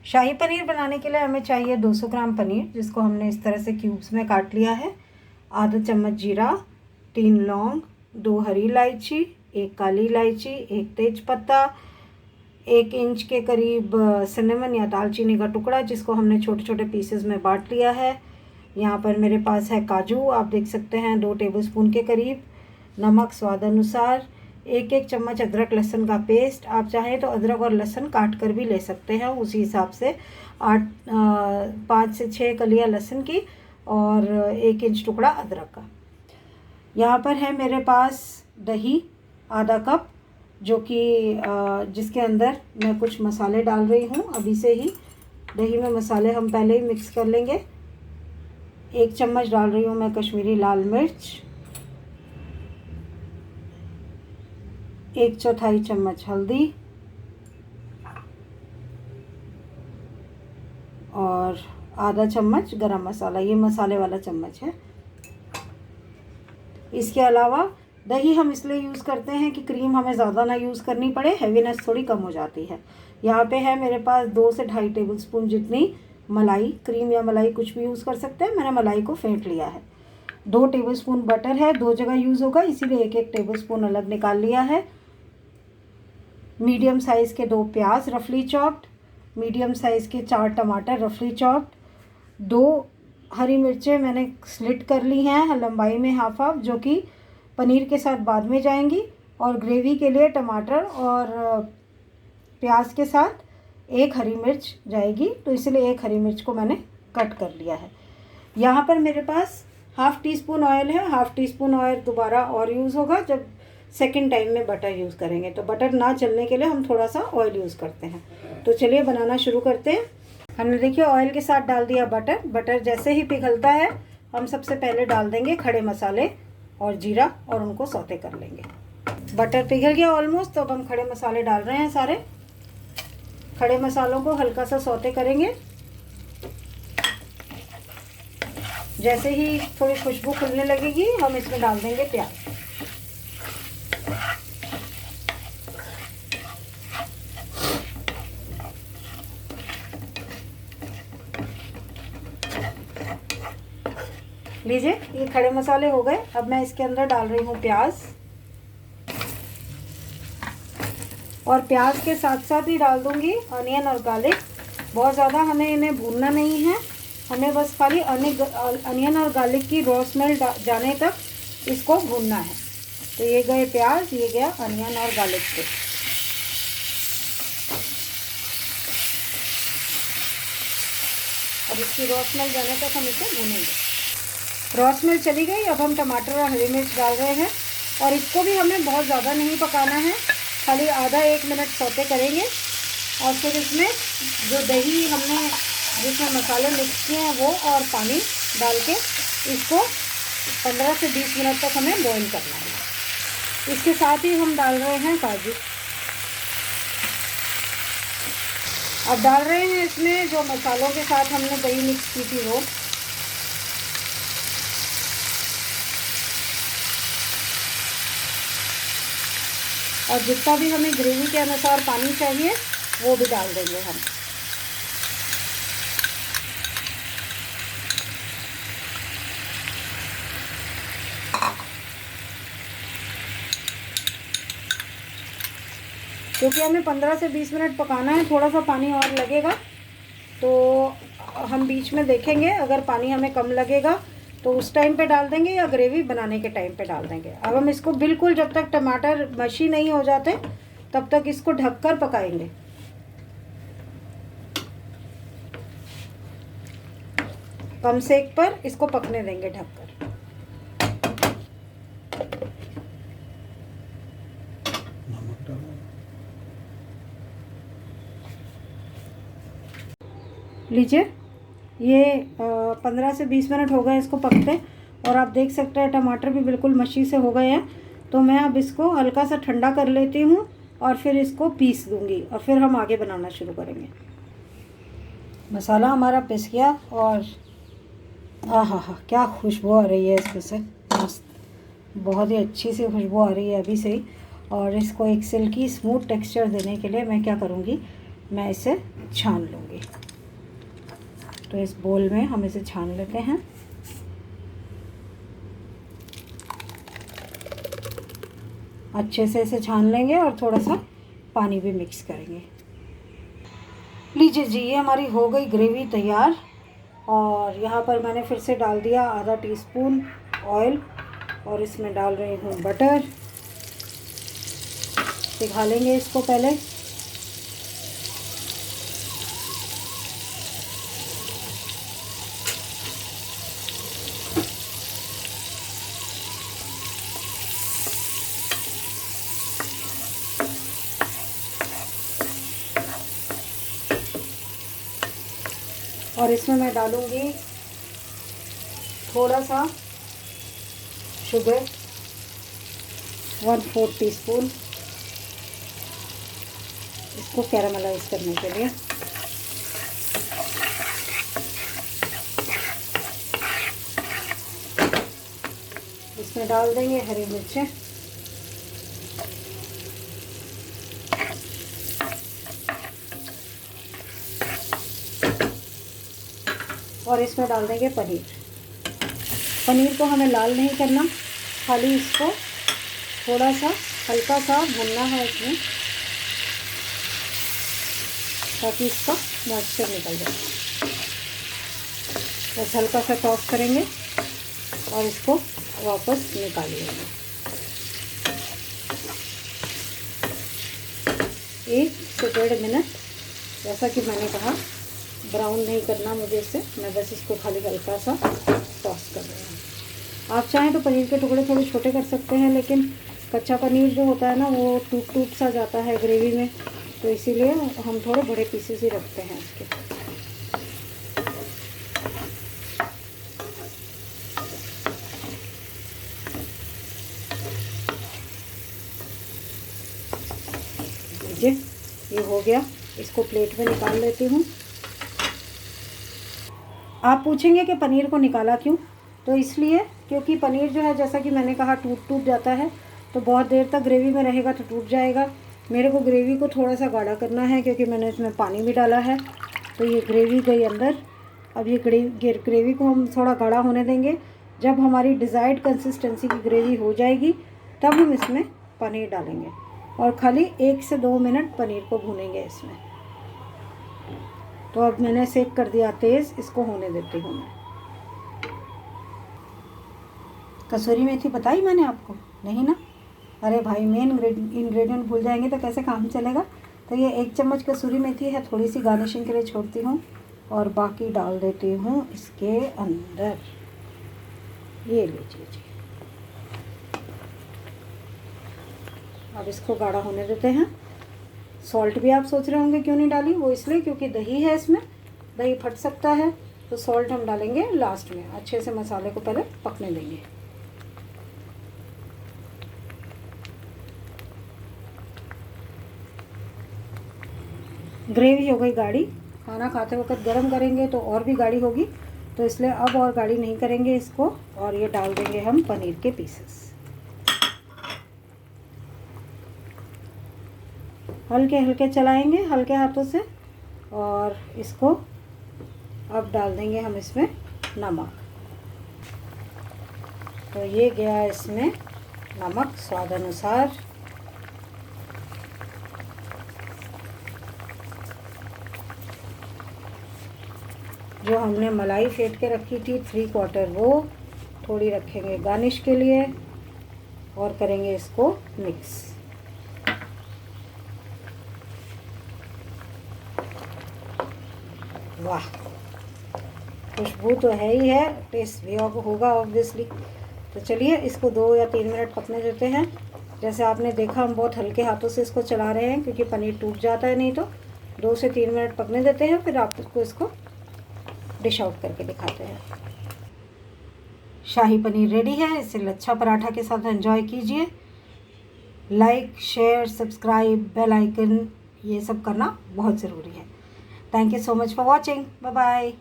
शाही पनीर बनाने के लिए हमें चाहिए 200 ग्राम पनीर, जिसको हमने इस तरह से क्यूब्स में काट लिया है। आधा चम्मच जीरा, 3 लौंग, 2 हरी इलायची, 1 काली इलायची, 1 तेज पत्ता, 1 इंच के करीब सिनेमन या दालचीनी का टुकड़ा, जिसको हमने छोटे छोटे पीसेस में बांट लिया है। यहाँ पर मेरे पास है काजू, आप देख सकते हैं 2 टेबलस्पून के करीब। नमक स्वाद अनुसार। 1 चम्मच अदरक लहसुन का पेस्ट, आप चाहें तो अदरक और लहसुन काट कर भी ले सकते हैं उसी हिसाब से। 5 से 6 कलियाँ लहसुन की और 1 इंच टुकड़ा अदरक का। यहाँ पर है मेरे पास दही आधा कप, जो कि जिसके अंदर मैं कुछ मसाले डाल रही हूँ अभी से ही। दही में मसाले हम पहले ही मिक्स कर लेंगे। 1 चम्मच डाल रही हूँ मैं कश्मीरी लाल मिर्च, 1/4 चम्मच हल्दी और आधा चम्मच गरम मसाला, ये मसाले वाला चम्मच है। इसके अलावा दही हम इसलिए यूज़ करते हैं कि क्रीम हमें ज़्यादा ना यूज़ करनी पड़े, हैवीनेस थोड़ी कम हो जाती है। यहाँ पे है मेरे पास 2 से 2.5 टेबलस्पून जितनी मलाई, क्रीम या मलाई कुछ भी यूज़ कर सकते हैं, मैंने मलाई को फेंट लिया है। 2 टेबलस्पून बटर है, 2 जगह यूज़ होगा इसीलिए 1 टेबलस्पून अलग निकाल लिया है। मीडियम साइज़ के 2 प्याज रफली चॉप्ड, मीडियम साइज़ के 4 टमाटर रफली चॉप्ड, 2 हरी मिर्चें मैंने स्लिट कर ली हैं लंबाई में हाफ हाफ, जो कि पनीर के साथ बाद में जाएंगी। और ग्रेवी के लिए टमाटर और प्याज के साथ 1 हरी मिर्च जाएगी, तो इसलिए 1 हरी मिर्च को मैंने कट कर लिया है। यहाँ पर मेरे पास हाफ़ टी स्पून ऑयल है। हाफ़ टी स्पून ऑयल दोबारा और यूज़ होगा जब सेकंड टाइम में बटर यूज़ करेंगे, तो बटर ना चलने के लिए हम थोड़ा सा ऑयल यूज़ करते हैं। तो चलिए बनाना शुरू करते हैं। हमने देखिए ऑयल के साथ डाल दिया बटर। बटर जैसे ही पिघलता है हम सबसे पहले डाल देंगे खड़े मसाले और जीरा और उनको सौते कर लेंगे। बटर पिघल गया ऑलमोस्ट, तो अब हम खड़े मसाले डाल रहे हैं सारे। खड़े मसालों को हल्का सा सौते करेंगे। जैसे ही थोड़ी खुशबू खुलने लगेगी हम इसमें डाल देंगे प्याज। लीजिए ये खड़े मसाले हो गए। अब मैं इसके अंदर डाल रही हूँ प्याज, और प्याज के साथ साथ ही डाल दूँगी अनियन और गार्लिक। बहुत ज़्यादा हमें इन्हें भूनना नहीं है, हमें बस खाली अनियन और गार्लिक की रॉ स्मेल जाने तक इसको भूनना है। तो ये गए प्याज, ये गया अनियन और गार्लिक पे। अब इसकी रॉ स्मेल जाने तक हम इसे भूनेंगे। रॉ स्मेल चली गई। अब हम टमाटर और हरी मिर्च डाल रहे हैं, और इसको भी हमें बहुत ज़्यादा नहीं पकाना है, खाली आधा 1 मिनट सौते करेंगे। और फिर इसमें जो दही हमने जिसमें मसाले मिक्स किए हैं वो और पानी डाल के इसको 15 से 20 मिनट तक हमें बॉईल करना है। इसके साथ ही हम डाल रहे हैं काजू। अब डाल रहे हैं इसमें जो मसालों के साथ हमने दही मिक्स की थी वो। और जितना भी हमें ग्रेवी के अनुसार पानी चाहिए वो भी डाल देंगे हम। क्योंकि हमें 15 से 20 मिनट पकाना है, थोड़ा सा पानी और लगेगा, तो हम बीच में देखेंगे। अगर पानी हमें कम लगेगा तो उस टाइम पे डाल देंगे, या ग्रेवी बनाने के टाइम पे डाल देंगे। अब हम इसको बिल्कुल जब तक टमाटर मशी नहीं हो जाते तब तक इसको ढककर पकाएंगे। कम सेक पर इसको पकने देंगे ढककर। लीजिए ये 15 से 20 मिनट हो गए इसको पकते, और आप देख सकते हैं टमाटर भी बिल्कुल मशी से हो गए हैं। तो मैं अब इसको हल्का सा ठंडा कर लेती हूँ और फिर इसको पीस दूँगी, और फिर हम आगे बनाना शुरू करेंगे। मसाला हमारा पिस गया, और आहा क्या खुशबू आ रही है इसमें से, मस्त, बहुत ही अच्छी सी खुशबू आ रही है अभी से ही। और इसको एक सिल्की स्मूथ टेक्सचर देने के लिए मैं क्या करूँगी, मैं इसे छान लूँगी। तो इस बोल में हम इसे छान लेते हैं। अच्छे से इसे छान लेंगे और थोड़ा सा पानी भी मिक्स करेंगे। लीजिए जी, ये हमारी हो गई ग्रेवी तैयार। और यहाँ पर मैंने फिर से डाल दिया आधा टीस्पून ऑयल और इसमें डाल रही हूँ बटर। सिखा लेंगे इसको पहले। और इसमें मैं डालूँगी थोड़ा सा शुगर, 1/4 टीस्पून, इसको कैरामलाइज करने के लिए। इसमें डाल देंगे हरी मिर्चें, और इसमें डाल देंगे पनीर। पनीर को हमें लाल नहीं करना, खाली इसको थोड़ा सा हल्का सा भुनना है इसमें, ताकि इसका मॉइस्चर निकल जाए। बस हल्का सा टॉस करेंगे और इसको वापस निकाल लेंगे। 1 से 1.5 मिनट, जैसा कि मैंने कहा ब्राउन नहीं करना मुझे इसे, मैं बस इसको खाली हल्का सा टॉस कर रही हूँ। आप चाहें तो पनीर के टुकड़े थोड़े छोटे कर सकते हैं, लेकिन कच्चा पनीर जो होता है ना वो टूट सा जाता है ग्रेवी में, तो इसीलिए हम थोड़े बड़े पीसेस ही रखते हैं इसके। लीजिए, ये हो गया। इसको प्लेट में निकाल लेती हूँ। आप पूछेंगे कि पनीर को निकाला क्यों? तो इसलिए क्योंकि पनीर जो है, जैसा कि मैंने कहा, टूट जाता है, तो बहुत देर तक ग्रेवी में रहेगा तो टूट जाएगा। मेरे को ग्रेवी को थोड़ा सा गाढ़ा करना है, क्योंकि मैंने इसमें पानी भी डाला है, तो ये ग्रेवी गई अंदर। अब ये ग्रेवी को हम थोड़ा गाढ़ा होने देंगे। जब हमारी डिज़ायर्ड कंसिस्टेंसी की ग्रेवी हो जाएगी तब हम इसमें पनीर डालेंगे और खाली 1 से 2 मिनट पनीर को भूनेंगे इसमें। तो अब मैंने सेक कर दिया तेज़, इसको होने देती हूँ मैं। कसूरी मेथी बताई मैंने आपको? नहीं ना? अरे भाई, मेन इंग्रेडिएंट भूल जाएंगे तो कैसे काम चलेगा। तो ये 1 चम्मच कसूरी मेथी है, थोड़ी सी गार्निशिंग के लिए छोड़ती हूँ और बाकी डाल देती हूँ इसके अंदर। ये लीजिए जी। अब इसको गाढ़ा होने देते हैं। सॉल्ट भी आप सोच रहे होंगे क्यों नहीं डाली, वो इसलिए क्योंकि दही है इसमें, दही फट सकता है, तो सॉल्ट हम डालेंगे लास्ट में। अच्छे से मसाले को पहले पकने देंगे। ग्रेवी हो गई गाढ़ी। खाना खाते वक्त गरम करेंगे तो और भी गाढ़ी होगी, तो इसलिए अब और गाढ़ी नहीं करेंगे इसको। और ये डाल देंगे हम पनीर के पीसेस। हल्के हल्के चलाएंगे, हल्के हाथों से, और इसको अब डाल देंगे हम इसमें नमक। तो ये गया इसमें नमक स्वाद अनुसार। जो हमने मलाई फेंट के रखी थी 3/4, वो थोड़ी रखेंगे गार्निश के लिए और करेंगे इसको मिक्स। वाह, खुशबू तो है ही है, टेस्ट भी होगा ऑब्वियसली। तो चलिए इसको 2 या 3 मिनट पकने देते हैं। जैसे आपने देखा, हम बहुत हल्के हाथों से इसको चला रहे हैं, क्योंकि पनीर टूट जाता है नहीं तो। 2 से 3 मिनट पकने देते हैं, फिर आपको इसको डिश आउट करके दिखाते हैं। शाही पनीर रेडी है। इसे लच्छा पराठा के साथ एंजॉय कीजिए। Like, share, subscribe, bell icon, ये सब करना बहुत ज़रूरी है। Thank you so much for watching. Bye bye.